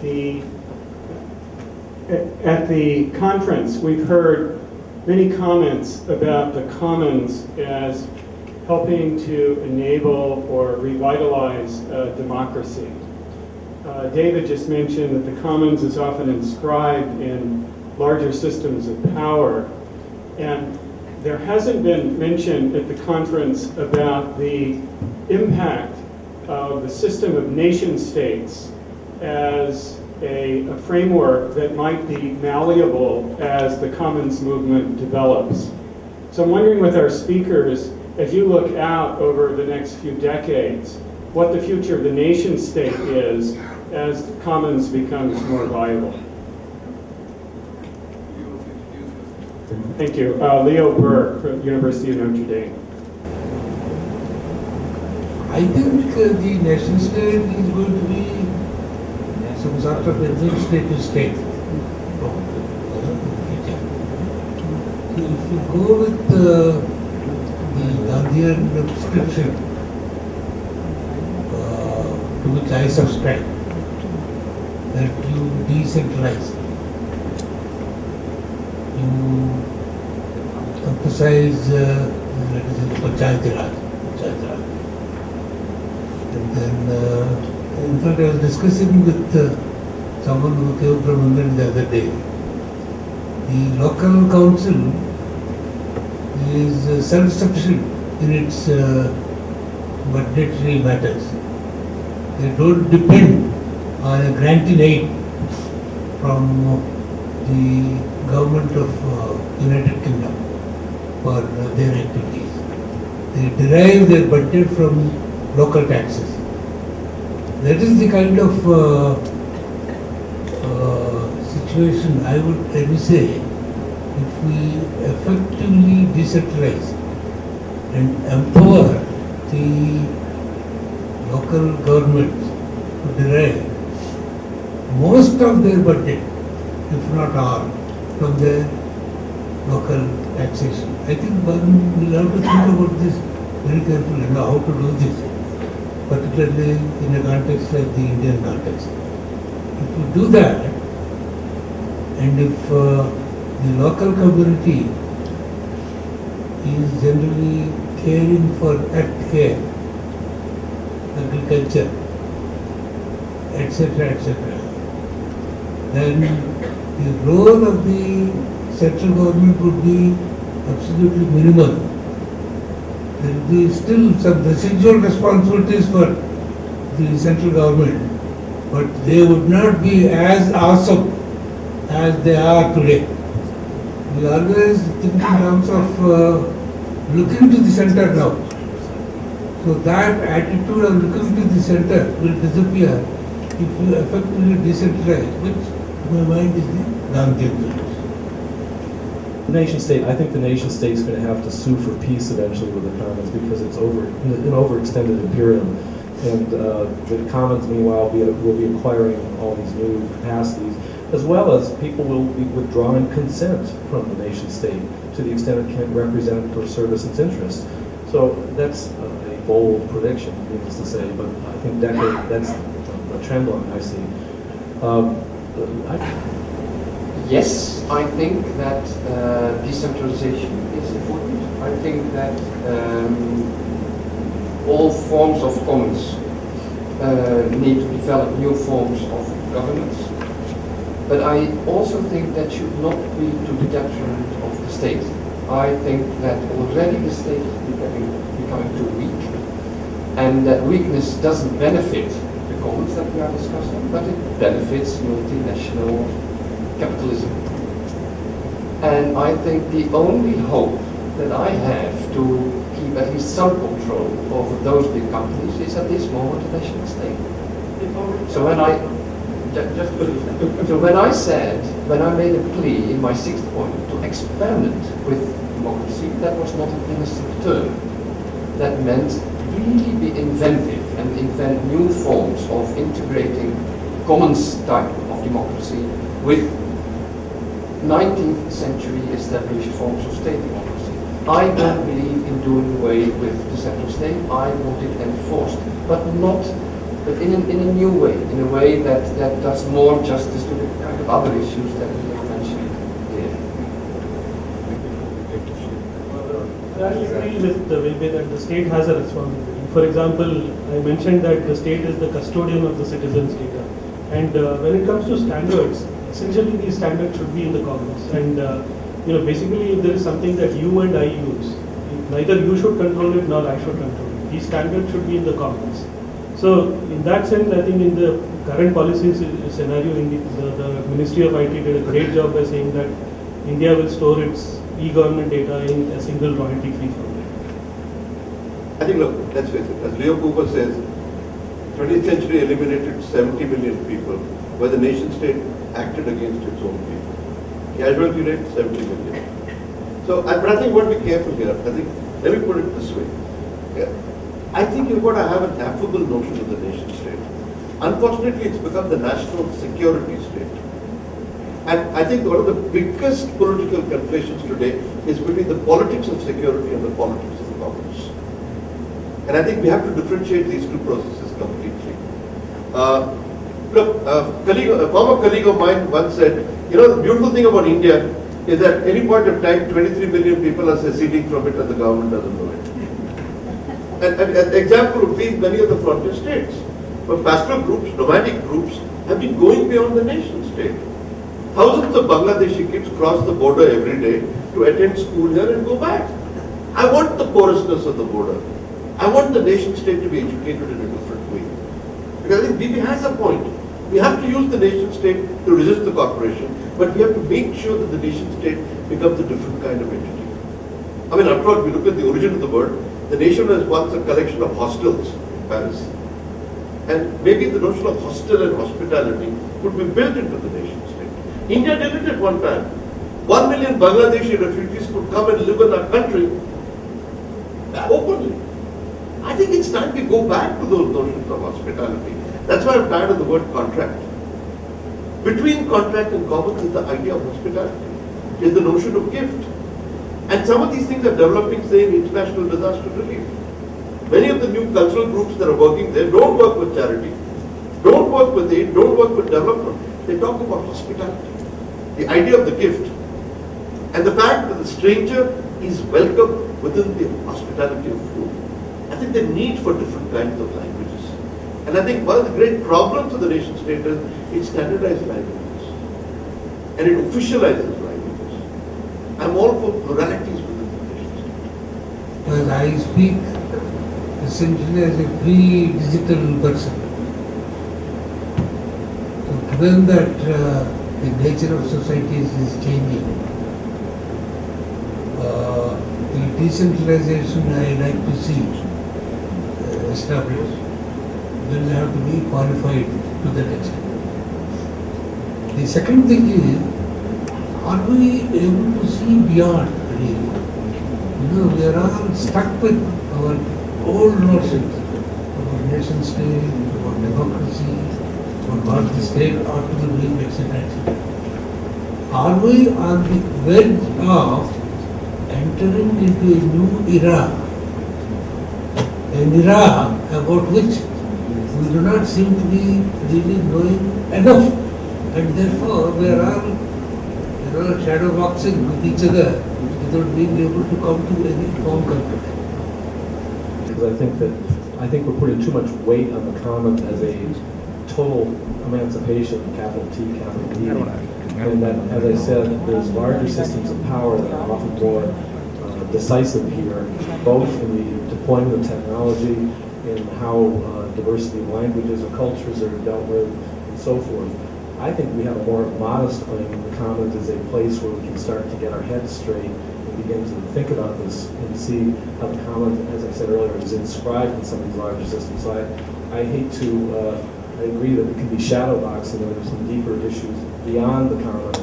the conference, we've heard many comments about the commons as helping to enable or revitalize democracy. David just mentioned that the commons is often inscribed in larger systems of power, and there hasn't been mention at the conference about the impact of the system of nation states as a framework that might be malleable as the commons movement develops. So I'm wondering with our speakers, as you look out over the next few decades, what the future of the nation state is as the commons becomes more viable. Thank you. Leo Burke from University of Notre Dame. I think the nation state is going to be some sort of administrative state. If you go with the Gandhian prescription, to which I subscribe, that you decentralize, you emphasize Panchayat Raj. And then, in fact, I was discussing with someone who came from England the other day. The local council is self-sufficient in its budgetary matters. They don't depend on a granting aid from the government of United Kingdom for their activities. They derive their budget from local taxes. That is the kind of situation I would say, if we effectively decentralize and empower the local governments to derive most of their budget, if not all, from their local taxation. I think one will have to think about this very carefully and how to do this, particularly in a context like the Indian context. If you do that, and if the local community is generally caring for healthcare, agriculture, etc., then the role of the central government would be absolutely minimal. There will be still some residual responsibilities for the central government, but they would not be as awesome as they are today. We always think in terms of looking to the center now. So that attitude of looking to the center will disappear if you effectively decentralize, which in my mind is the Gandhian philosophy. Nation state, I think the nation state is going to have to sue for peace eventually with the commons because it's an overextended imperium. And the commons, meanwhile, will be acquiring all these new capacities, as well as people will be withdrawing consent from the nation state to the extent it can represent or service its interests. So that's a bold prediction, needless to say, but I think that's a trend line I see. Yes, I think that decentralization is important. I think that all forms of commons need to develop new forms of governance. But I also think that should not be to the detriment of the state. I think that already the state is becoming too weak, and that weakness doesn't benefit the commons that we are discussing, but it benefits multinational capitalism. And I think the only hope that I have to keep at least some control over those big companies is at this moment the national state. So when I when I made a plea in my 6th point to experiment with democracy, that was not an innocent term. That meant really be inventive and invent new forms of integrating commons type of democracy with 19th century established forms of state democracy. I don't believe in doing away with the central state. I want it enforced, but not but in a new way, in a way that does more justice to the kind of other issues that we have mentioned here. I agree with the way that the state has a responsibility. For example, I mentioned that the state is the custodian of the citizens' data. And when it comes to standards, essentially these standards should be in the commons. And basically if there is something that you and I use, neither you should control it nor I should control it. These standards should be in the commons. So in that sense, I think in the current policy scenario, the Ministry of IT did a great job by saying that India will store its e-government data in a single royalty-free format. I think, look, let's face it, as Leo Cooper says, 20th century eliminated 70 million people where the nation state acted against its own people. Casualty rate, 70 million. So, but I think we want to be careful here. I think, let me put it this way. I think you've got to have an affable notion of the nation state. Unfortunately, it's become the national security state. And I think one of the biggest political conflations today is between the politics of security and the politics of the commons. And I think we have to differentiate these two processes completely. Look, a former colleague of mine once said, the beautiful thing about India is that at any point of time, 23 million people are seceding from it and the government doesn't know it. And an example would be many of the frontier states, where pastoral groups, nomadic groups, have been going beyond the nation state. Thousands of Bangladeshi kids cross the border every day to attend school here and go back. I want the porousness of the border. I want the nation state to be educated in a different way. Because I think Bibi has a point. We have to use the nation state to resist the corporation, but we have to make sure that the nation state becomes a different kind of entity. I mean, after all, if we look at the origin of the word, the nation was once a collection of hostels in Paris. And maybe the notion of hostel and hospitality could be built into the nation state. India did it at one time. 1 million Bangladeshi refugees could come and live in our country openly. I think it's time we go back to those notions of hospitality. That's why I'm tired of the word contract. Between contract and commons is the idea of hospitality, is the notion of gift. And some of these things are developing, say, in international disaster relief. Many of the new cultural groups that are working there don't work with charity, don't work with aid, don't work with development. They talk about hospitality, the idea of the gift. And the fact that the stranger is welcome within the hospitality of food. I think the need for different kinds of languages. And I think one of the great problems of the nation state is it standardizes languages. And it officializes languages. I'm all for pluralities within the nation state. Because I speak essentially as a pre-digital person. So given that the nature of societies is changing, the decentralization I like to see established will have to be qualified to that extent. The second thing is, are we able to see beyond really? We are all stuck with our old notions about nation state, about democracy, about what the state ought to be doing, etc., etc. Are we on the verge of entering into a new era? An era about which we do not seem to be really knowing enough, and therefore we are all, shadow boxing with each other without being able to come to any firm conclusion. Because I think we're putting too much weight on the commons as a total emancipation, capital T, capital E. And that, as I said, there's larger systems of power that are often more decisive here, both in the deployment of technology, in how diversity of languages or cultures are dealt with, and so forth. I think we have a more modest claim in the commons as a place where we can start to get our heads straight and begin to think about this and see how the commons, as I said earlier, is inscribed in some of these larger systems. So I hate to, I agree that it can be shadow boxing and there's some deeper issues beyond the commons